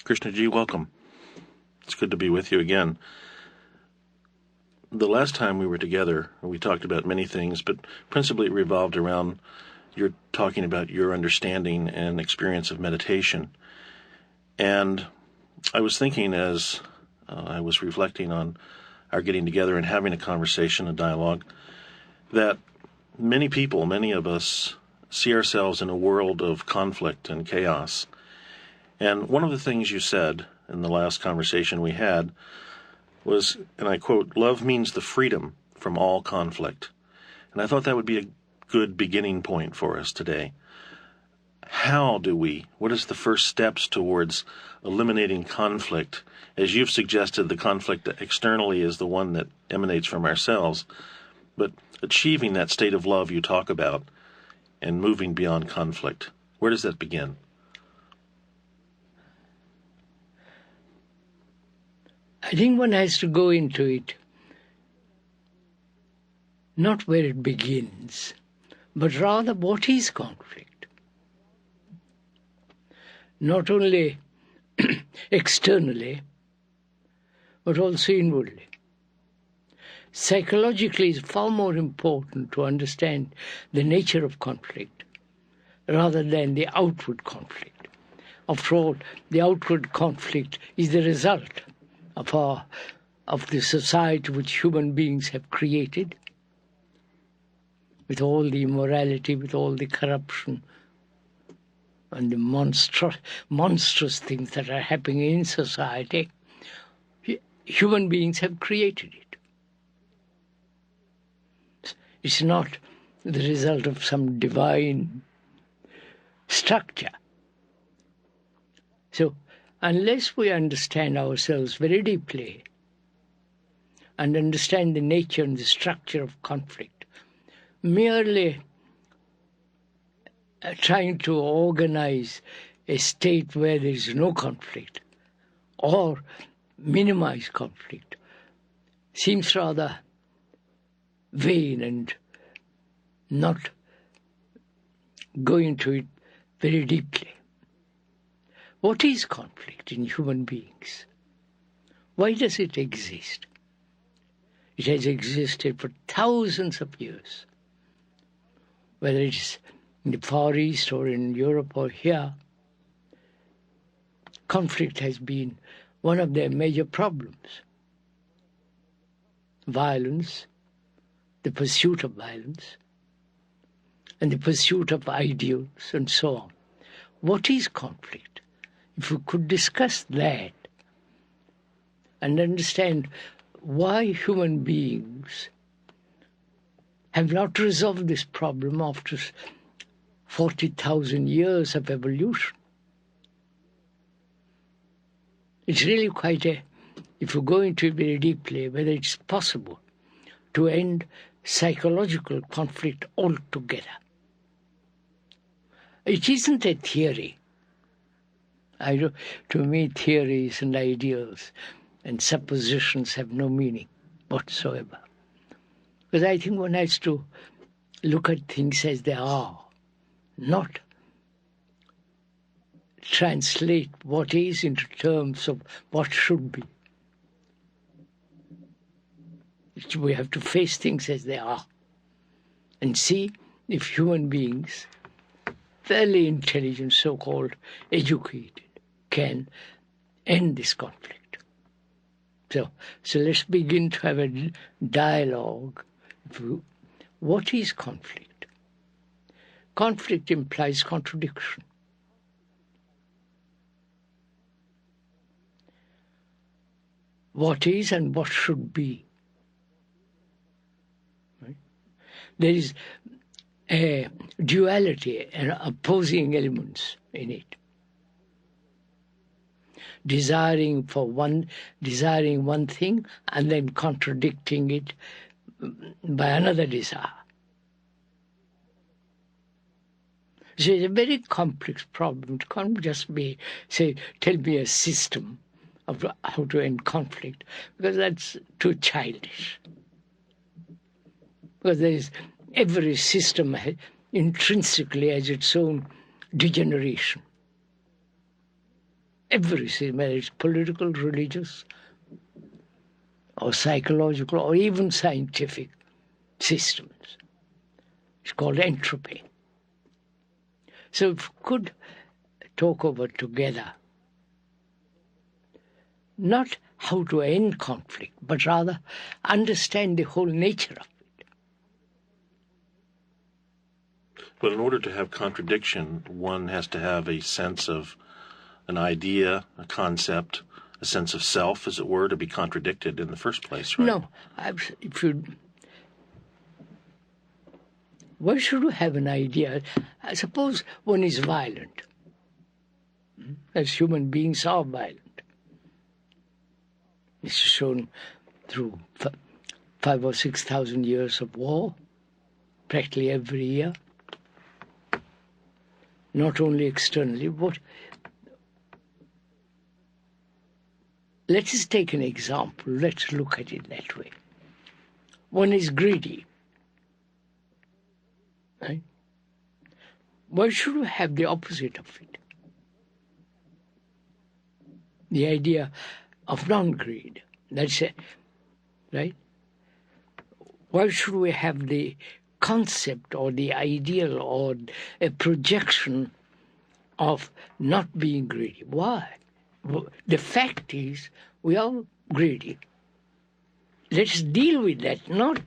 Krishnaji, welcome. It's good to be with you again. The last time we were together, we talked about many things, but principally it revolved around you're talking about your understanding and experience of meditation. And I was thinking as I was reflecting on our getting together and having a conversation, a dialogue, that many people, many of us, see ourselves in a world of conflict and chaos. And one of the things you said in the last conversation we had was, and I quote, "Love means the freedom from all conflict." And I thought that would be a good beginning point for us today. What is the first steps towards eliminating conflict? As you've suggested, the conflict externally is the one that emanates from ourselves, but achieving that state of love you talk about and moving beyond conflict, where does that begin? I think one has to go into it, not where it begins, but rather what is conflict. Not only externally, but also inwardly. Psychologically, it's far more important to understand the nature of conflict rather than the outward conflict. After all, the outward conflict is the result of the society which human beings have created, with all the immorality, with all the corruption, and the monstrous things that are happening in society. Human beings have created it. It's not the result of some divine structure. So, unless we understand ourselves very deeply and understand the nature and the structure of conflict, merely trying to organize a state where there is no conflict or minimize conflict seems rather vain and not going into it very deeply. What is conflict in human beings? Why does it exist? It has existed for thousands of years. Whether it's in the Far East or in Europe or here, conflict has been one of their major problems. Violence, the pursuit of violence, and the pursuit of ideals, and so on. What is conflict? If we could discuss that and understand why human beings have not resolved this problem after 40,000 years of evolution. It's really if we go into it very deeply, whether it's possible to end psychological conflict altogether. It isn't a theory. To me, theories and ideals and suppositions have no meaning whatsoever. Because I think one has to look at things as they are, not translate what is into terms of what should be. We have to face things as they are and see if human beings, fairly intelligent, so-called educated, can end this conflict. So let's begin to have a dialogue. What is conflict? Conflict implies contradiction. What is and what should be. Right? There is a duality and opposing elements in it. Desiring one thing and then contradicting it by another desire. So it's a very complex problem. It can't just be, tell me a system of how to end conflict, because that's too childish. Because every system intrinsically has its own degeneration. everything, whether it's political, religious, or psychological, or even scientific systems. It's called entropy. So if we could talk over together, not how to end conflict, but rather understand the whole nature of it. But in order to have contradiction, one has to have a sense of an idea, a concept, a sense of self, as it were, to be contradicted in the first place, right? No, why should we have an idea? I suppose one is violent. As human beings are violent. It's shown through 5,000 or 6,000 years of war, practically every year. Not only externally, but let us take an example. Let's look at it that way. One is greedy. Right? Why should we have the opposite of it? The idea of non-greed. That's it, right? Why should we have the concept or the ideal or a projection of not being greedy? Why? The fact is we are greedy. Let's deal with that, not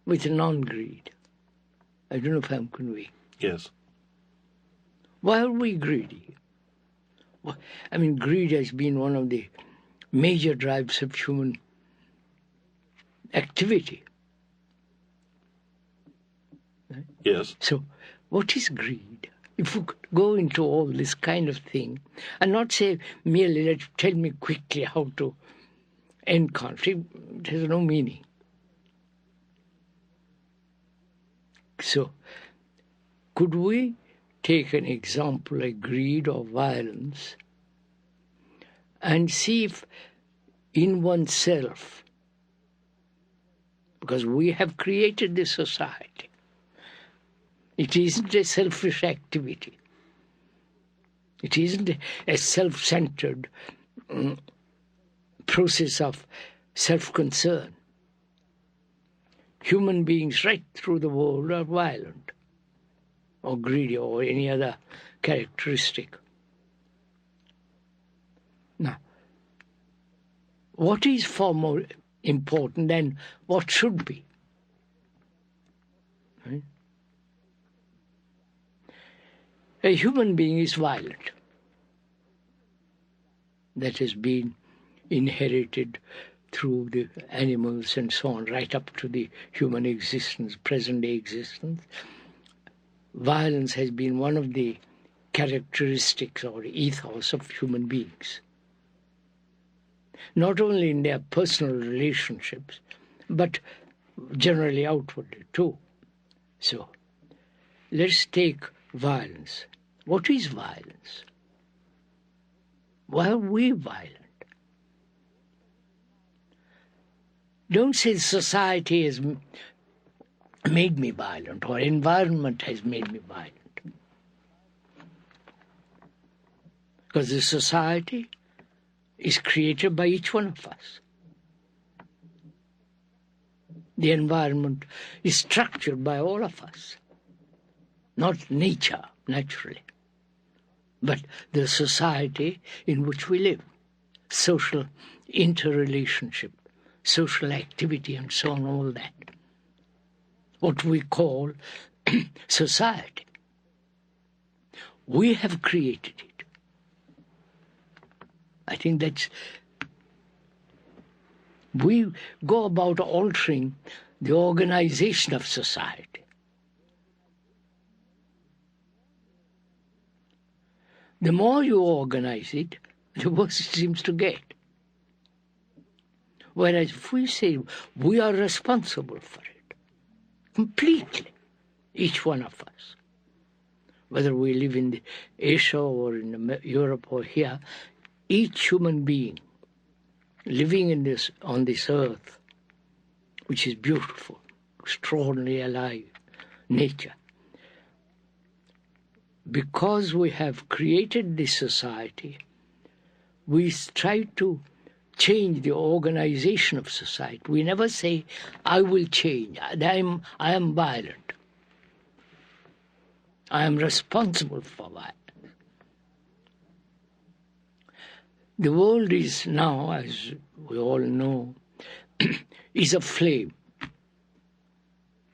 with non-greed. I don't know if I'm conveying. Yes. Why are we greedy? I mean, greed has been one of the major drives of human activity. Right? Yes. So, what is greed? If we could go into all this kind of thing and not say merely, tell me quickly how to end conflict, it has no meaning. So, could we take an example like greed or violence and see if in oneself, because we have created this society, it isn't a selfish activity. It isn't a self-centered process of self-concern. Human beings right through the world are violent or greedy or any other characteristic. Now, what is far more important than what should be? Right? A human being is violent. That has been inherited through the animals and so on, right up to the human existence, present-day existence. Violence has been one of the characteristics or ethos of human beings. Not only in their personal relationships, but generally outwardly too. So, let's take violence. What is violence? Why are we violent? Don't say society has made me violent or environment has made me violent. Because the society is created by each one of us. The environment is structured by all of us. Not nature, naturally, but the society in which we live, social interrelationship, social activity, and so on, all that. What we call society. We have created it. I think that's... We go about altering the organization of society. The more you organize it, the worse it seems to get. Whereas if we say we are responsible for it, completely, each one of us, whether we live in Asia or in Europe or here, each human being living on this earth, which is beautiful, extraordinarily alive, nature, because we have created this society we try to change the organization of society. We never say, I will change. I am violent. I am responsible for violence. The world is now, as we all know, is a flame.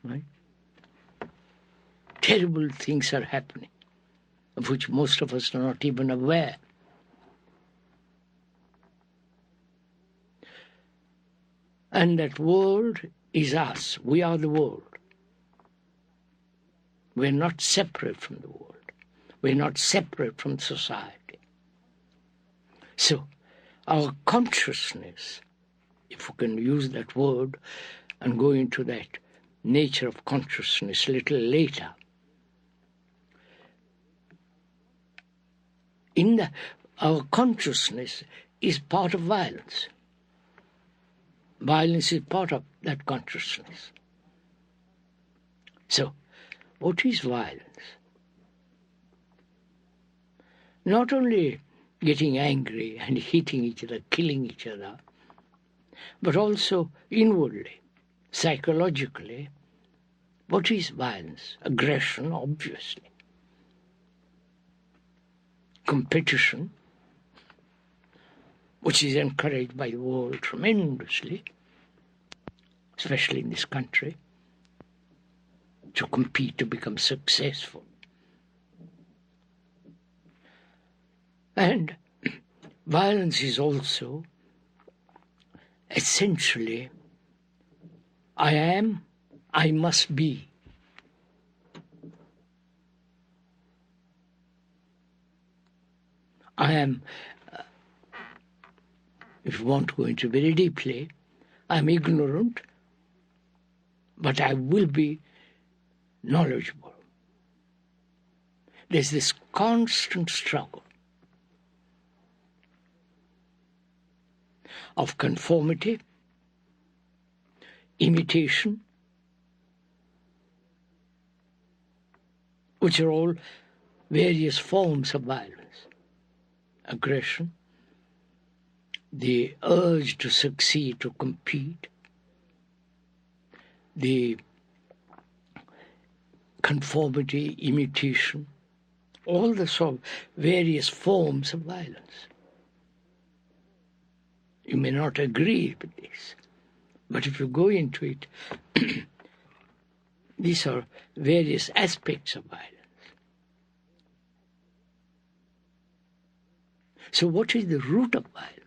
Right? Terrible things are happening, of which most of us are not even aware. And that world is us. We are the world. We're not separate from the world. We're not separate from society. So, our consciousness, if we can use that word and go into that nature of consciousness a little later, our consciousness is part of violence. Violence is part of that consciousness. So, what is violence? Not only getting angry and hitting each other, killing each other, but also inwardly, psychologically. What is violence? Aggression, obviously. Competition, which is encouraged by the world tremendously, especially in this country, to compete to become successful. And violence is also essentially, I am, I must be. I am, if you want to go into very deeply, I am ignorant, but I will be knowledgeable. There's this constant struggle of conformity, imitation, which are all various forms of violence. Aggression, the urge to succeed, to compete, the conformity, imitation, all the sort of various forms of violence. You may not agree with this, but if you go into it, these are various aspects of violence. So what is the root of violence?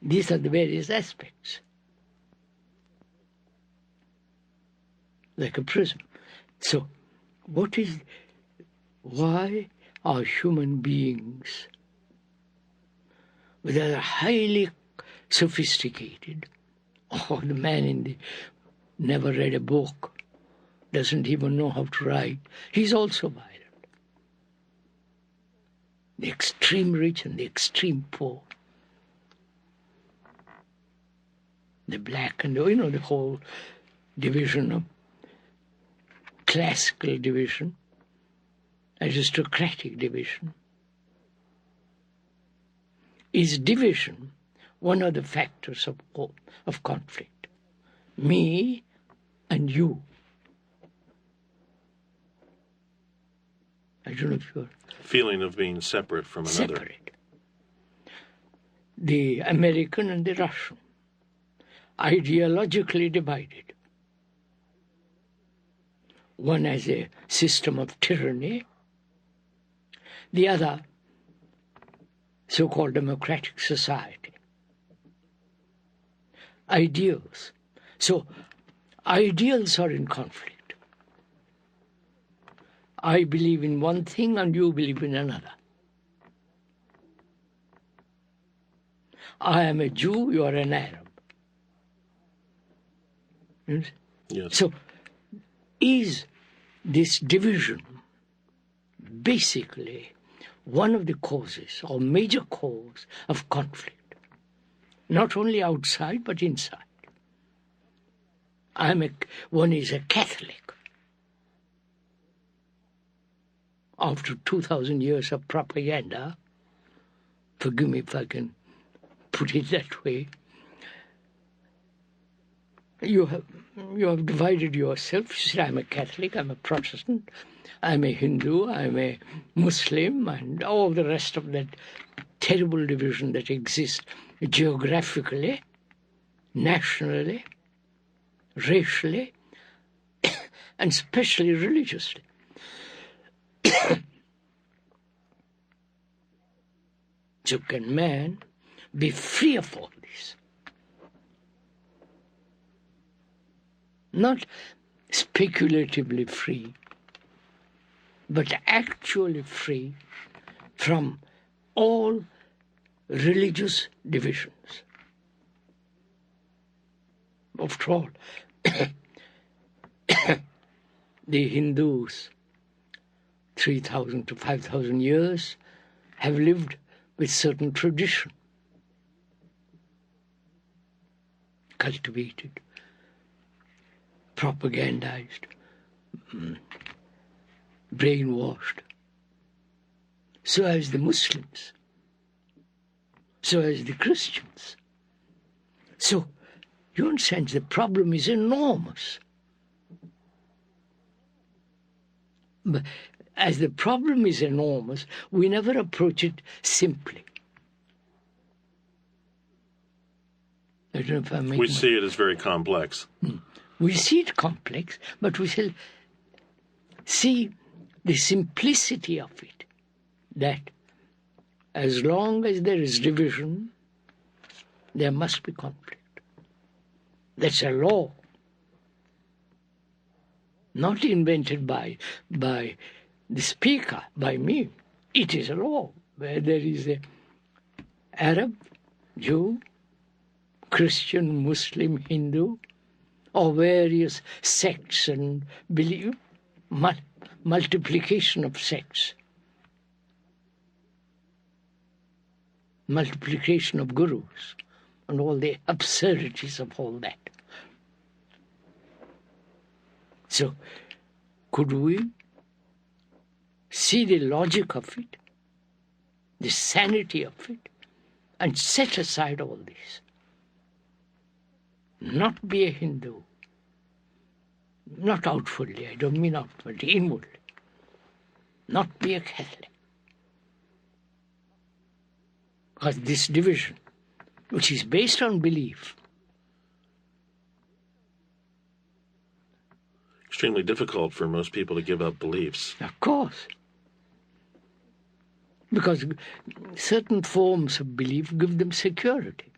These are the various aspects. Like a prism. So why are human beings, whether they're highly sophisticated, or the man never read a book, doesn't even know how to write, he's also violent. The extreme rich and the extreme poor. The black and the whole division of classical division, aristocratic division. Is division one of the factors of conflict? Me and you. I don't know if you're... Feeling of being separate from another. Separate. The American and the Russian. Ideologically divided. One has a system of tyranny. The other, so-called democratic society. Ideals. So, ideals are in conflict. I believe in one thing and you believe in another. I am a Jew, you are an Arab. Yes? So, is this division basically one of the causes or major cause of conflict? Not only outside but inside. One is a Catholic. After 2,000 years of propaganda, forgive me if I can put it that way, you have divided yourself. You said, I'm a Catholic, I'm a Protestant, I'm a Hindu, I'm a Muslim, and all the rest of that terrible division that exists geographically, nationally, racially, and especially religiously. So can man be free of all this? Not speculatively free, but actually free from all religious divisions. After all, the Hindus, 3,000 to 5,000 years, have lived with certain tradition, cultivated, propagandized, brainwashed. So as the Muslims, so as the Christians. So, you understand, the problem is enormous. But as the problem is enormous, we never approach it simply. I don't know if I make We see it as very complex. We see it complex, but we shall see the simplicity of it, that as long as there is division, there must be conflict. That's a law, not invented by the speaker, by me. It is a law where there is a Arab, Jew, Christian, Muslim, Hindu, or various sects and belief, multiplication of sects, multiplication of gurus, and all the absurdities of all that. So, could we see the logic of it, the sanity of it, and set aside all this? Not be a Hindu, not outwardly, I don't mean outwardly, inwardly. Not be a Catholic. Because this division, which is based on belief, Extremely difficult for most people to give up beliefs. of course, because certain forms of belief give them security.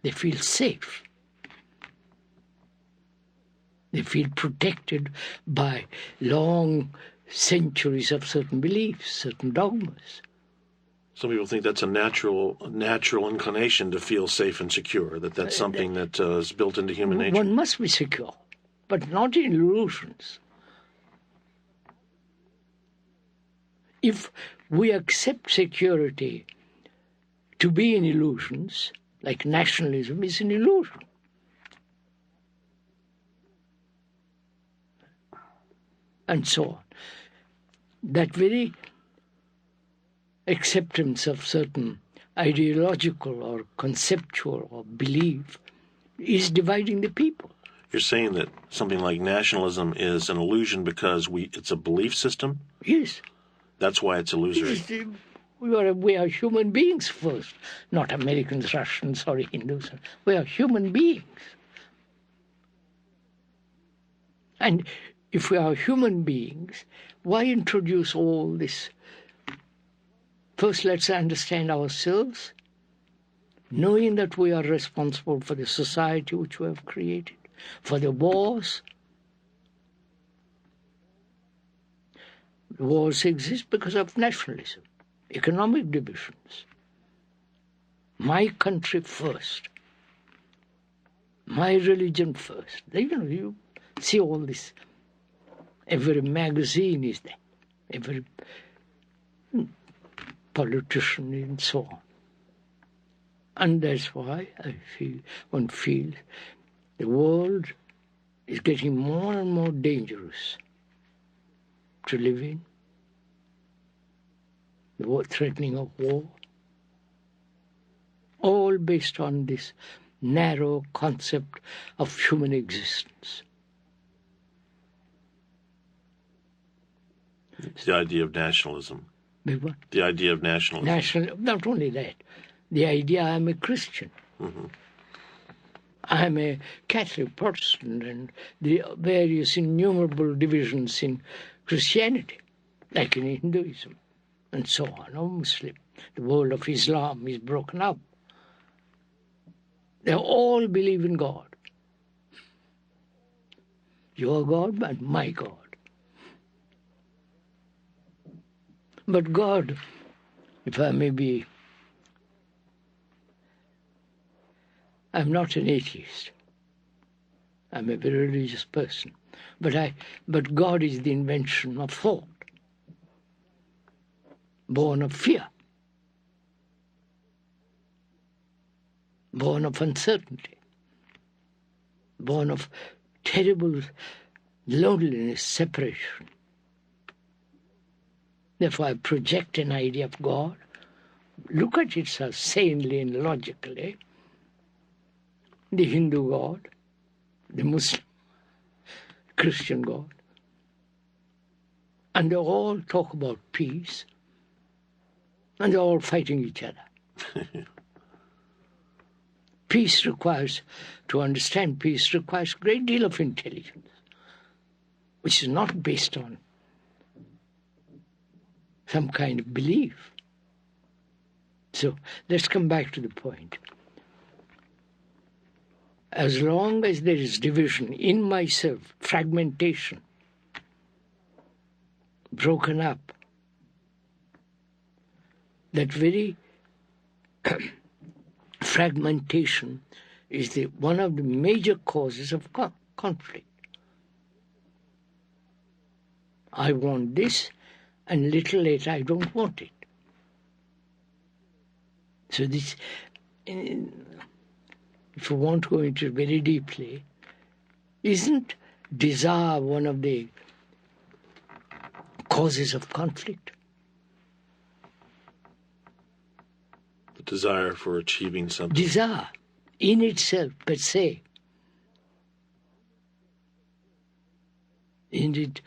They feel safe. They feel protected by long centuries of certain beliefs, certain dogmas. Some people think that's a natural inclination to feel safe and secure, that's something that is built into human nature. One must be secure, but not in illusions. If we accept security to be in illusions, like nationalism is an illusion. And so on. That very acceptance of certain ideological or conceptual or belief is dividing the people. You're saying that something like nationalism is an illusion because it's a belief system? Yes. That's why it's illusory. We are human beings first, not Americans, Russians, or Hindus. We are human beings. And if we are human beings, why introduce all this? First, let's understand ourselves, knowing that we are responsible for the society which we have created, for the wars. The wars exist because of nationalism, economic divisions. My country first, my religion first. You see all this. Every magazine is there, every politician and so on. And that's why one feels the world is getting more and more dangerous to live in. The threatening of war, all based on this narrow concept of human existence. The idea of nationalism. What? The idea of nationalism. Not only that, the idea I'm a Christian. Mm-hmm. I'm a Catholic, Protestant, and the various innumerable divisions in Christianity, like in Hinduism, and so on, or Muslim. The world of Islam is broken up. They all believe in God. Your God and my God. But God, if I may be, I'm not an atheist. I'm a very religious person. But God is the invention of thought, born of fear, born of uncertainty, born of terrible loneliness, separation. Therefore, I project an idea of God, look at it so sanely and logically, the Hindu God, the Muslim, Christian God, and they all talk about peace, and they're all fighting each other. Peace requires, to understand peace requires a great deal of intelligence, which is not based on some kind of belief. So let's come back to the point. As long as there is division in myself, fragmentation, broken up, that very fragmentation is one of the major causes of conflict. I want this, and little later I don't want it. So this, if you want to go into it very deeply, isn't desire one of the causes of conflict? The desire for achieving something. Desire, in itself, per se. Isn't it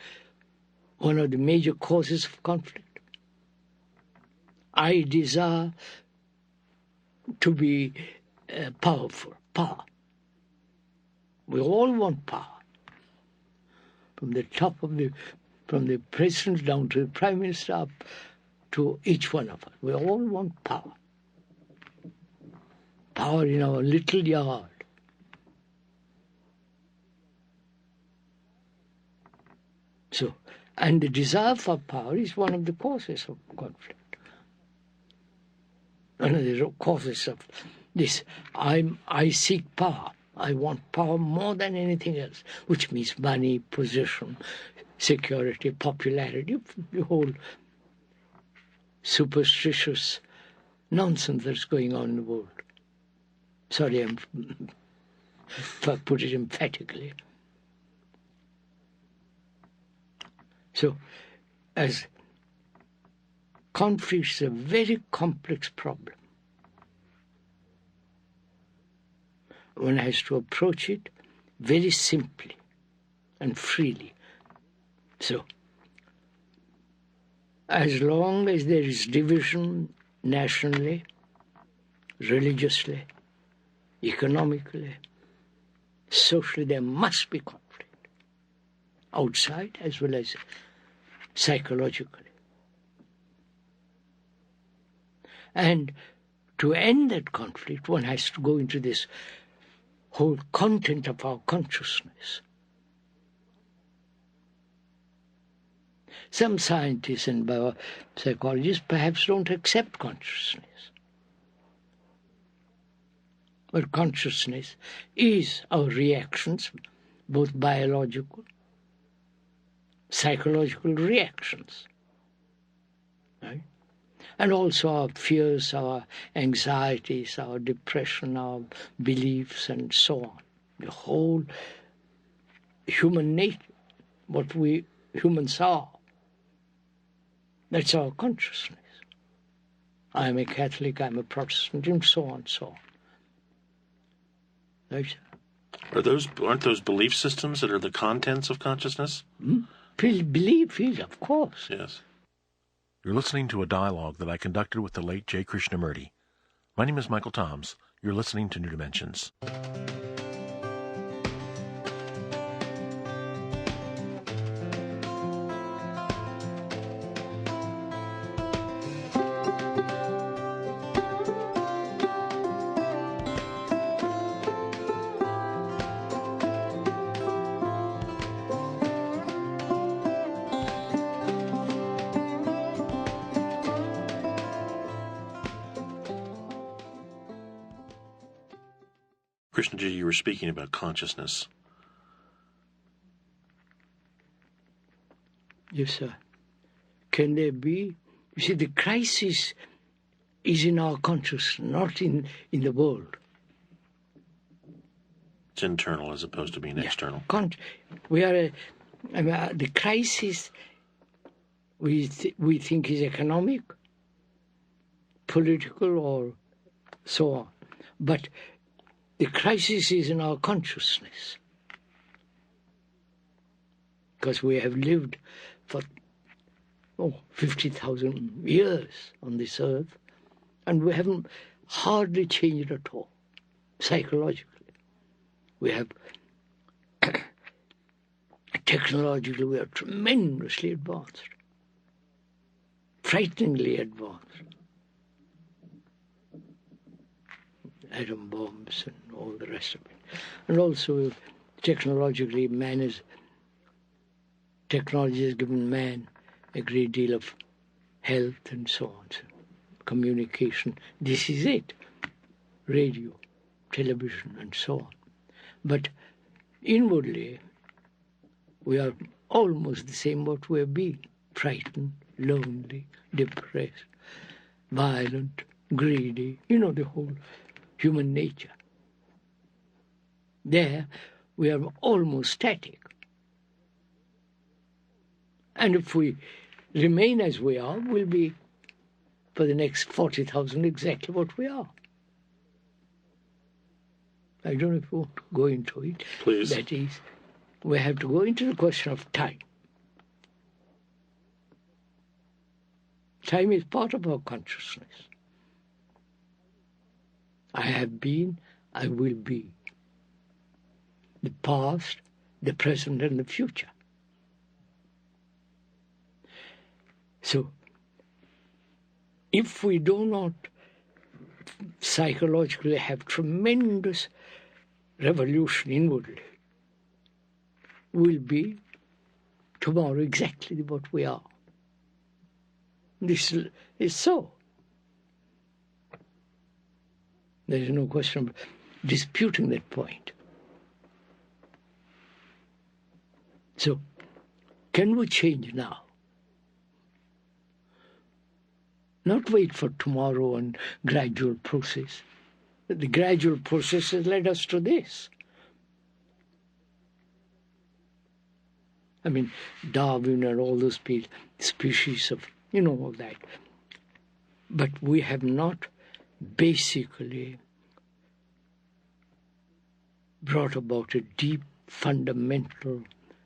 one of the major causes of conflict? I desire to be powerful, power. We all want power. From the president down to the prime minister, up to each one of us. We all want power. Power in our little yard. So, and the desire for power is one of the causes of conflict. One of the causes of this. I seek power. I want power more than anything else, which means money, position, security, popularity, the whole superstitious nonsense that's going on in the world. Sorry, if I put it emphatically. So, as conflict is a very complex problem, one has to approach it very simply and freely. So, as long as there is division nationally, religiously, economically, socially, there must be conflict, outside as well as psychologically. And to end that conflict, one has to go into this whole content of our consciousness. Some scientists and biopsychologists perhaps don't accept consciousness. But consciousness is our reactions, both biological, psychological reactions, right? And also our fears, our anxieties, our depression, our beliefs, and so on. The whole human nature, what we humans are, that's our consciousness. I'm a Catholic, I'm a Protestant, and so on, so on. Right, sir? Aren't those belief systems that are the contents of consciousness? Belief is, of course. Yes. You're listening to a dialogue that I conducted with the late J. Krishnamurti. My name is Michael Toms. You're listening to New Dimensions. Krishnaji, you were speaking about consciousness. Yes, sir. Can there be... You see, the crisis is in our consciousness, not in the world. It's internal as opposed to being external. We are the crisis we think is economic, political, or so on. But the crisis is in our consciousness. Because we have lived for 50,000 years on this earth, and we haven't hardly changed at all, psychologically. We have, technologically, we are tremendously advanced, frighteningly advanced. Atom bombs and all the rest of it. And also, technologically, technology has given man a great deal of health and so on. So, communication, this is it. Radio, television, and so on. But inwardly, we are almost the same what we have been. Frightened, lonely, depressed, violent, greedy, the whole human nature. There, we are almost static. And if we remain as we are, we'll be, for the next 40,000, exactly what we are. I don't know if you want to go into it. Please. That is, we have to go into the question of time. Time is part of our consciousness. I have been, I will be. The past, the present, and the future. So, if we do not psychologically have tremendous revolution inwardly, we'll be tomorrow exactly what we are. This is so. There is no question of disputing that point. So, can we change now? Not wait for tomorrow and gradual process. The gradual process has led us to this. I mean, Darwin and all those species of, all that. But we have not basically brought about a deep, fundamental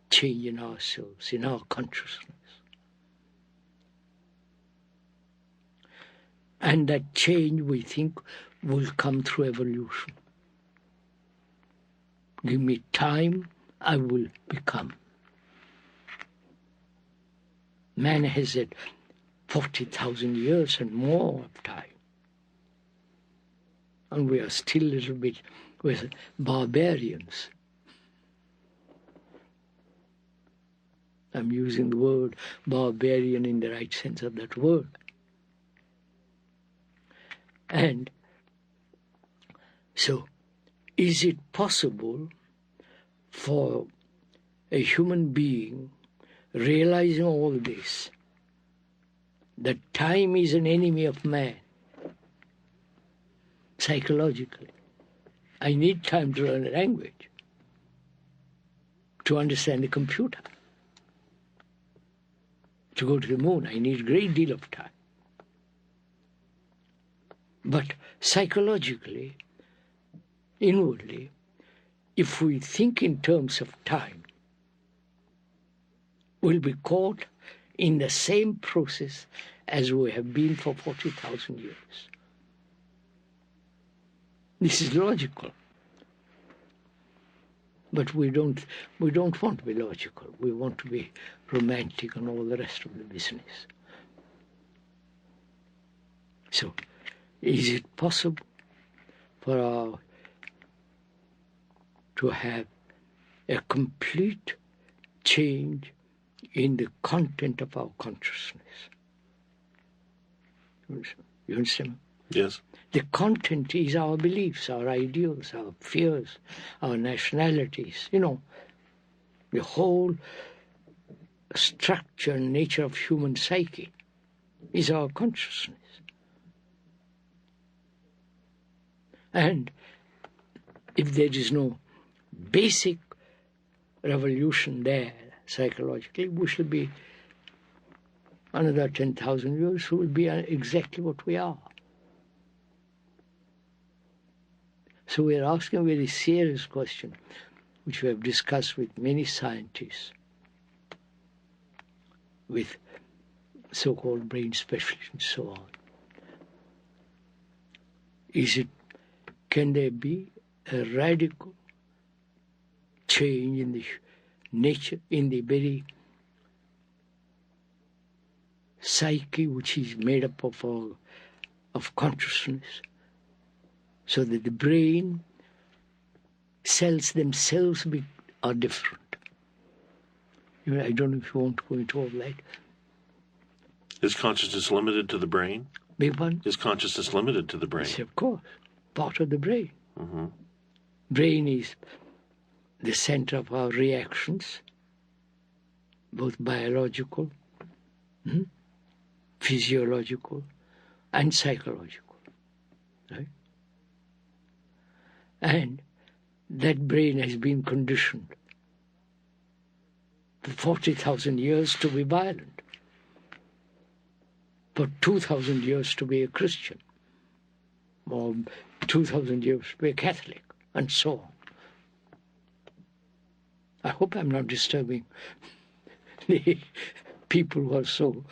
change in ourselves, in our consciousness. And that change, we think, will come through evolution. Give me time, I will become. Man has had 40,000 years and more of time. And we are still a little bit with barbarians. I'm using the word barbarian in the right sense of that word. And so, is it possible for a human being realizing all this, that time is an enemy of man, psychologically? I need time to learn a language, to understand a computer. To go to the moon, I need a great deal of time. But psychologically, inwardly, if we think in terms of time, we'll be caught in the same process as we have been for 40,000 years. This is logical. But we don't want to be logical. We want to be romantic and all the rest of the business. So, is it possible for to have a complete change in the content of our consciousness? You understand? Yes. The content is our beliefs, our ideals, our fears, our nationalities, the whole structure and nature of human psyche is our consciousness. And if there is no basic revolution there psychologically, we shall be, another 10,000 years, we will be exactly what we are. So we are asking a very serious question, which we have discussed with many scientists, with so-called brain specialists and so on. Can there be a radical change in the nature, in the very psyche which is made up of consciousness, so that the brain cells themselves are different? I don't know if you want to go into all that. Is consciousness limited to the brain? Big one? Is consciousness limited to the brain? Yes, of course. Part of the brain. Mm-hmm. Brain is the center of our reactions, both biological, physiological, and psychological. Right? And that brain has been conditioned for 40,000 years to be violent, for 2,000 years to be a Christian, or 2,000 years to be a Catholic, and so on. I hope I'm not disturbing the people who are so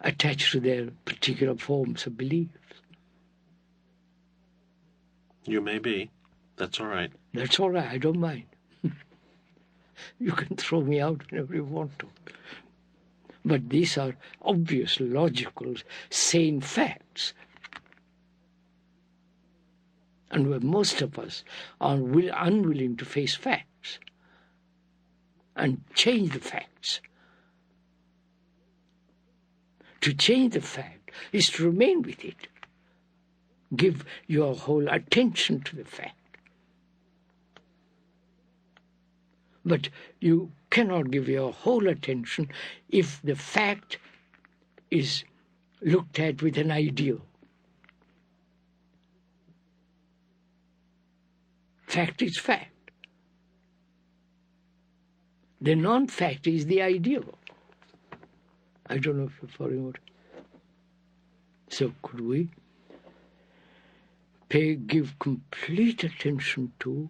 attached to their particular forms of beliefs. You may be. That's all right. That's all right. I don't mind. You can throw me out whenever you want to. But these are obvious, logical, sane facts. And where most of us are unwilling to face facts and change the facts. To change the fact is to remain with it. Give your whole attention to the fact. But you cannot give your whole attention if the fact is looked at with an ideal. Fact is fact. The non-fact is the ideal. I don't know if you're following what. So could we give complete attention to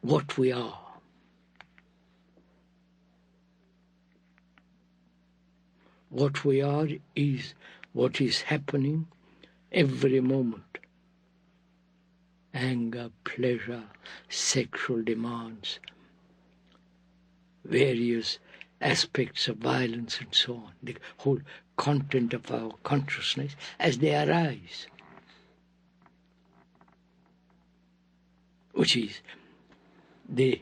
what we are? What we are is what is happening every moment. Anger, pleasure, sexual demands, various aspects of violence and so on, the whole content of our consciousness as they arise, which is the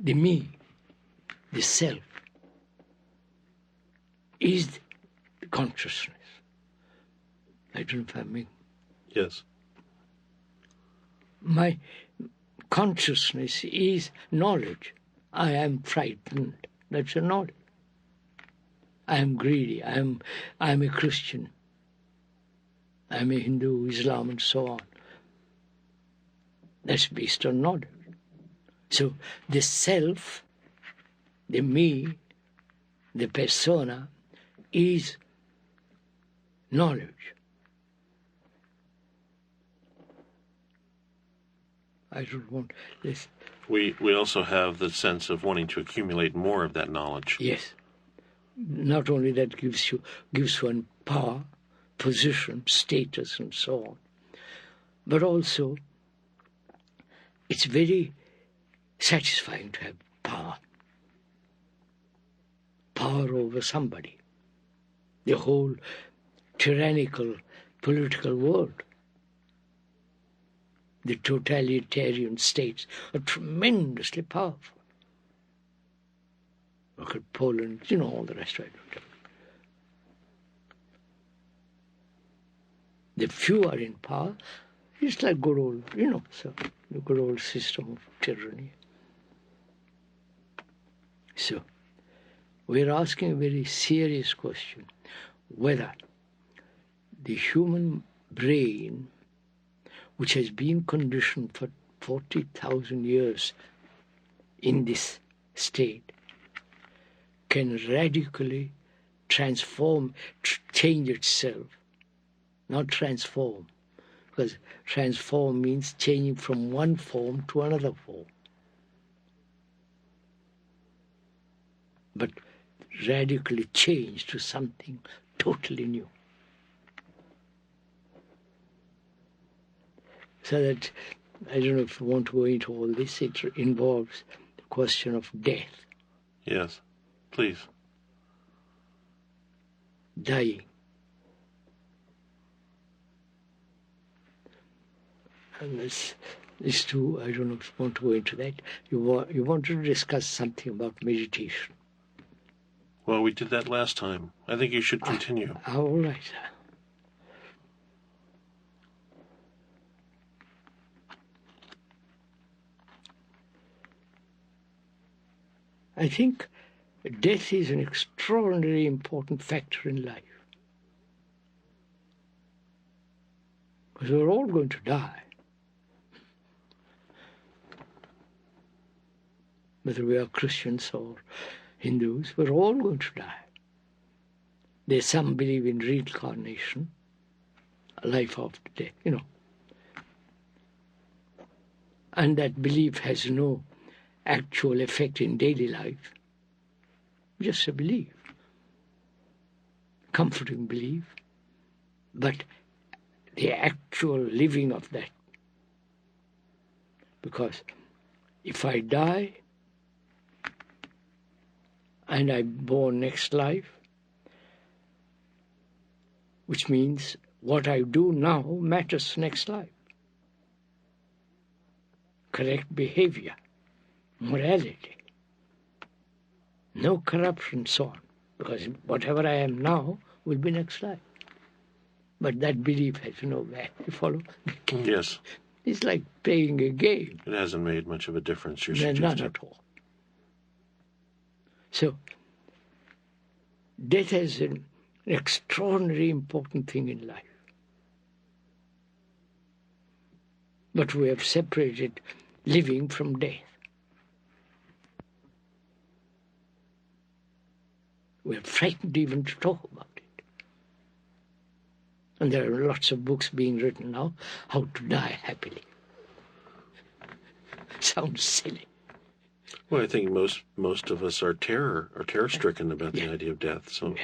me, the self, is the consciousness. I don't know if I mean. Yes. My consciousness is knowledge. I am frightened. That's a knowledge. I am greedy. I am a Christian. I am a Hindu, Islam, and so on. That's based on knowledge. So the self, the me, the persona, is knowledge. I don't want this. We also have the sense of wanting to accumulate more of that knowledge. Yes. Not only that gives one power, position, status, and so on, but also it's very satisfying to have power. Power over somebody. The whole tyrannical political world. The totalitarian states are tremendously powerful. Look at Poland, all the rest of it. The few are in power. It's like good old, so the good old system of tyranny. So, we're asking a very serious question, whether the human brain, which has been conditioned for 40,000 years in this state, can radically transform, change itself. Not transform, because transform means changing from one form to another form. But radically change to something totally new. So that, I don't know if you want to go into all this, it involves the question of death. Yes, please. Dying. And this too, I don't know if you want to go into that. You want to discuss something about meditation. Well, we did that last time. I think you should continue. All right. I think death is an extraordinarily important factor in life. Because we're all going to die. Whether we are Christians or Hindus, we're all going to die. There's some believe in reincarnation, a life after death, And that belief has no actual effect in daily life. Just a belief. Comforting belief. But the actual living of that. Because if I die, and I'm born next life, which means what I do now matters next life. Correct behavior, morality, no corruption, so on, because whatever I am now will be next life. But that belief has no value. You follow? Yes. It's like playing a game. It hasn't made much of a difference, you're None suggesting. at all. So, death is an extraordinarily important thing in life. But we have separated living from death. We're frightened even to talk about it. And there are lots of books being written now, how to die happily. Sounds silly. Well, I think most of us are terror-stricken about the idea of death. So,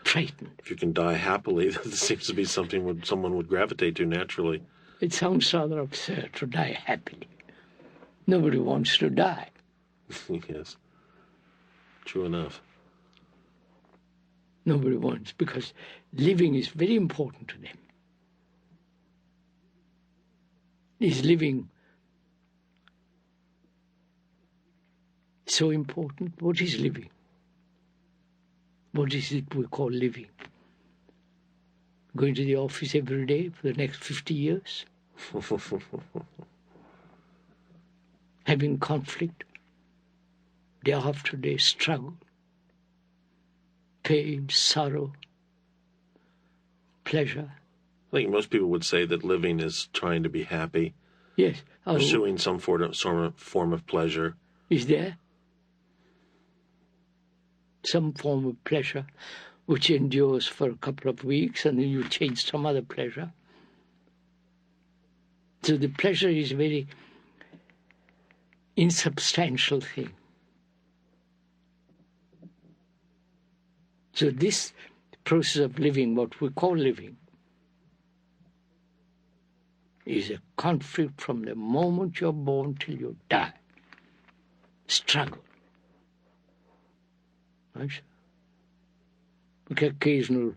frightened. If you can die happily, that seems to be something someone would gravitate to naturally. It sounds rather absurd to die happily. Nobody wants to die. Yes, true enough. Nobody wants, because living is very important to them. Is living so important? What is living? What is it we call living? Going to the office every day for the next 50 years? Having conflict, day after day, struggle, pain, sorrow, pleasure. I think most people would say that living is trying to be happy. Yes. Pursuing some form of pleasure. Is there some form of pleasure which endures for a couple of weeks, and then you change some other pleasure. So the pleasure is a very insubstantial thing. So this process of living, what we call living, is a conflict from the moment you're born till you die. Struggle. Right? With occasional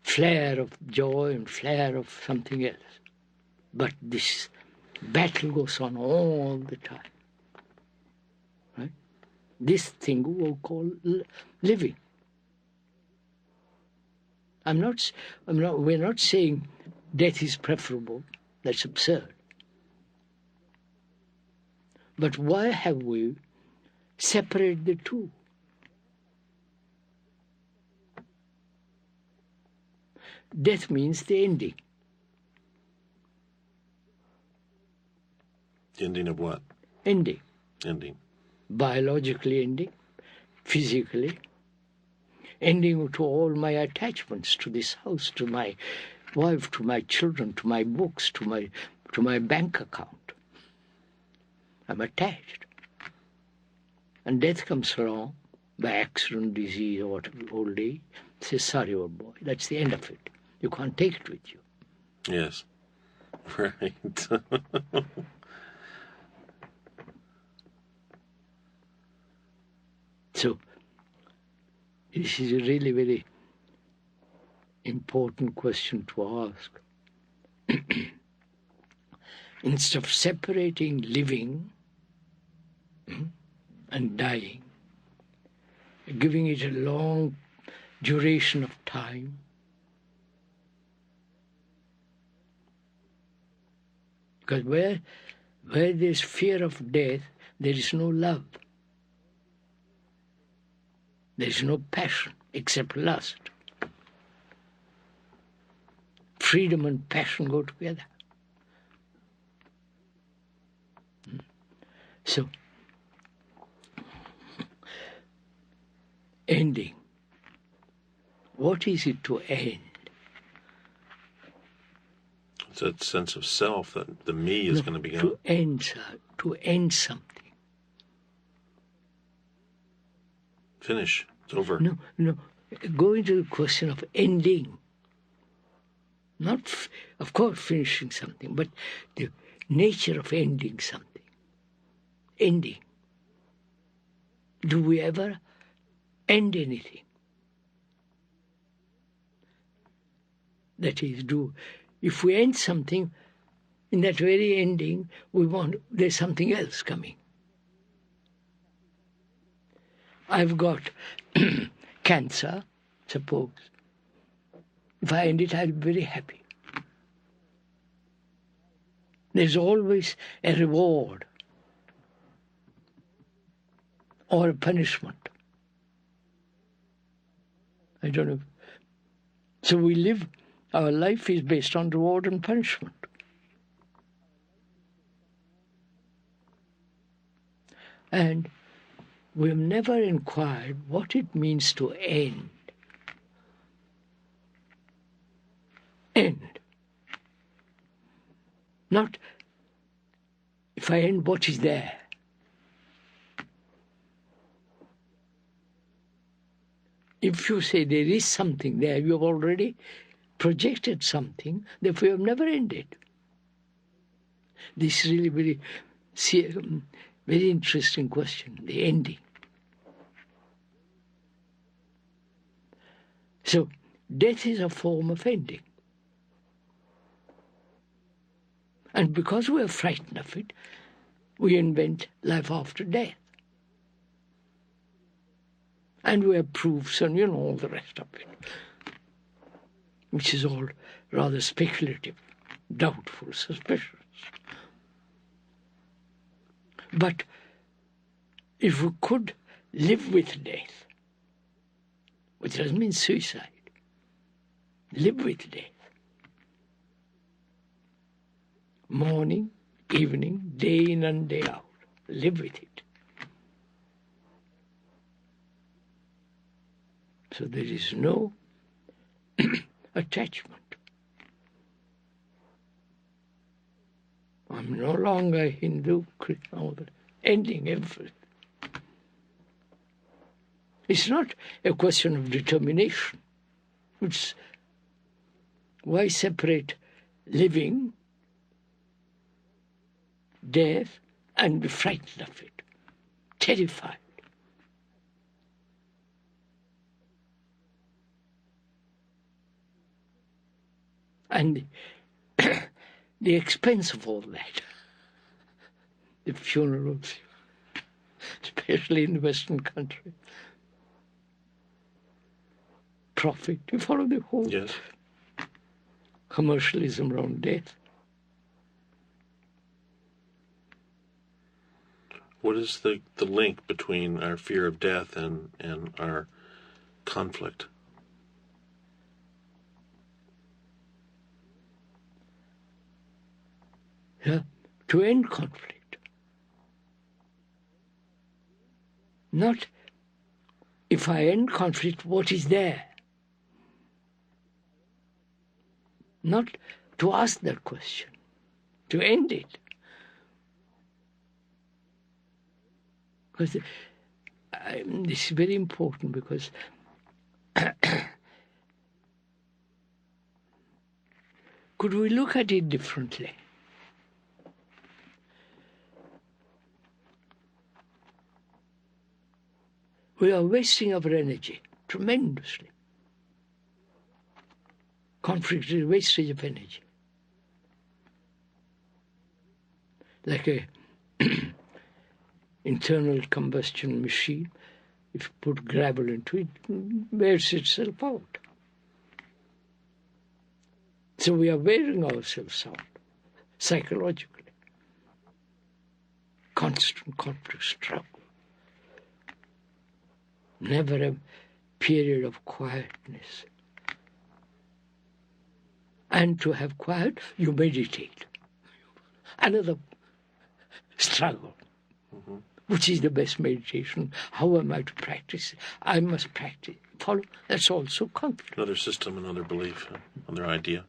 flare of joy and flare of something else. But this battle goes on all the time. Right? This thing we'll call living. We're not saying death is preferable. That's absurd. But why have we separated the two? Death means the ending. The ending of what? Ending. Ending. Biologically ending, physically, ending to all my attachments to this house, to my wife, to my children, to my books, to my bank account. I'm attached. And death comes along by accident, disease, or whatever, old age. Says, sorry, old boy, that's the end of it. You can't take it with you. Yes. Right. So, this is a really very important question to ask. Instead of separating living and dying, giving it a long duration of time, because where there's fear of death, there is no love. There is no passion except lust. Freedom and passion go together. So, ending. What is it to end? It's that sense of self that the me is going to be gone. To end something. Finish. It's over. No. Go into the question of ending. Not, of course, finishing something, but the nature of ending something. Ending. Do we ever end anything? That is, if we end something, in that very ending, there's something else coming. I've got cancer, suppose. If I end it, I'll be very happy. There's always a reward or a punishment. I don't know. So our life is based on reward and punishment. And we have never inquired what it means to end. End. Not, if I end, what is there? If you say there is something there, you have already projected something, therefore you have never ended. This is really very interesting question, the ending. So, death is a form of ending. And because we are frightened of it, we invent life after death. And we have proofs and all the rest of it, which is all rather speculative, doubtful, suspicious. But if we could live with death, which doesn't mean suicide, live with death, morning, evening, day in and day out, live with it. So there is no attachment. I'm no longer Hindu, Christian, ending everything. It's not a question of determination. It's why separate living, death, and be frightened of it, terrified. And the expense of all that, the funerals, especially in the Western country, profit, you follow the whole commercialism around death. What is the link between our fear of death and our conflict? Yeah, to end conflict. Not if I end conflict, what is there? Not to ask that question, to end it. Because this is very important, because could we look at it differently? We are wasting our energy tremendously. Conflict is wastage of energy. Like a internal combustion machine, if you put gravel into it, wears itself out. So we are wearing ourselves out, psychologically. Constant conflict, struggle. Never a period of quietness. And to have quiet, you meditate. Another struggle. Mm-hmm. Which is the best meditation? How am I to practice? I must practice. Follow. That's also conflict. Another system, another belief, another idea.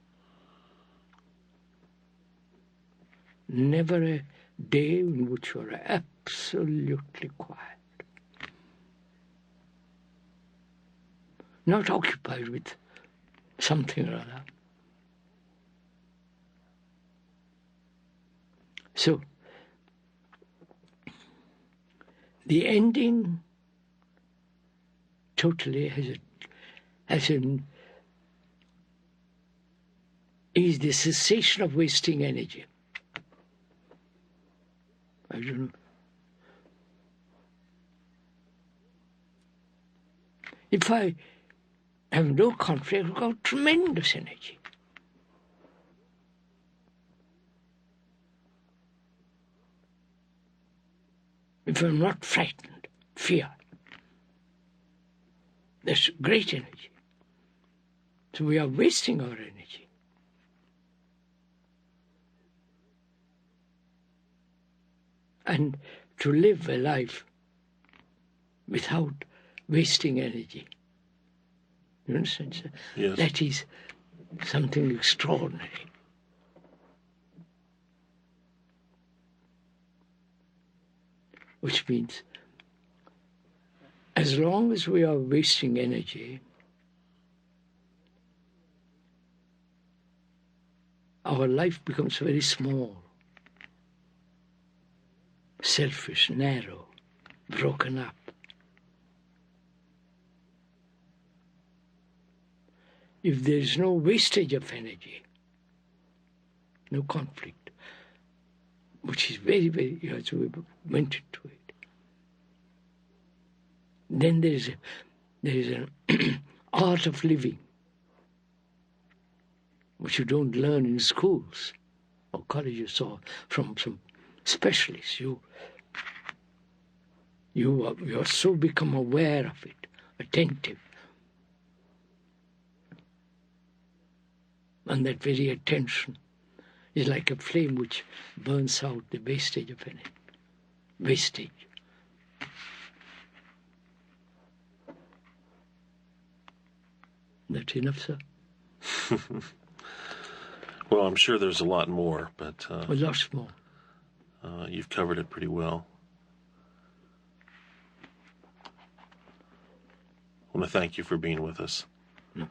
Never a day in which you are absolutely quiet. Not occupied with something or other. So, the ending totally is the cessation of wasting energy. I don't know. If I have no conflict, I've got tremendous energy. If I'm not frightened, fear, there's great energy. So we are wasting our energy. And to live a life without wasting energy, you understand, sir? Yes. That is something extraordinary. Which means, as long as we are wasting energy, our life becomes very small, selfish, narrow, broken up. If there is no wastage of energy, no conflict, which is very, very, as we went into it, then there is an art of living, which you don't learn in schools or colleges or from some specialists. You are so become aware of it, attentive. And that very attention is like a flame which burns out the wastage of energy. Wastage. That's enough, sir. Well, I'm sure there's a lot more, but Lots more. you've covered it pretty well. I want to thank you for being with us. No.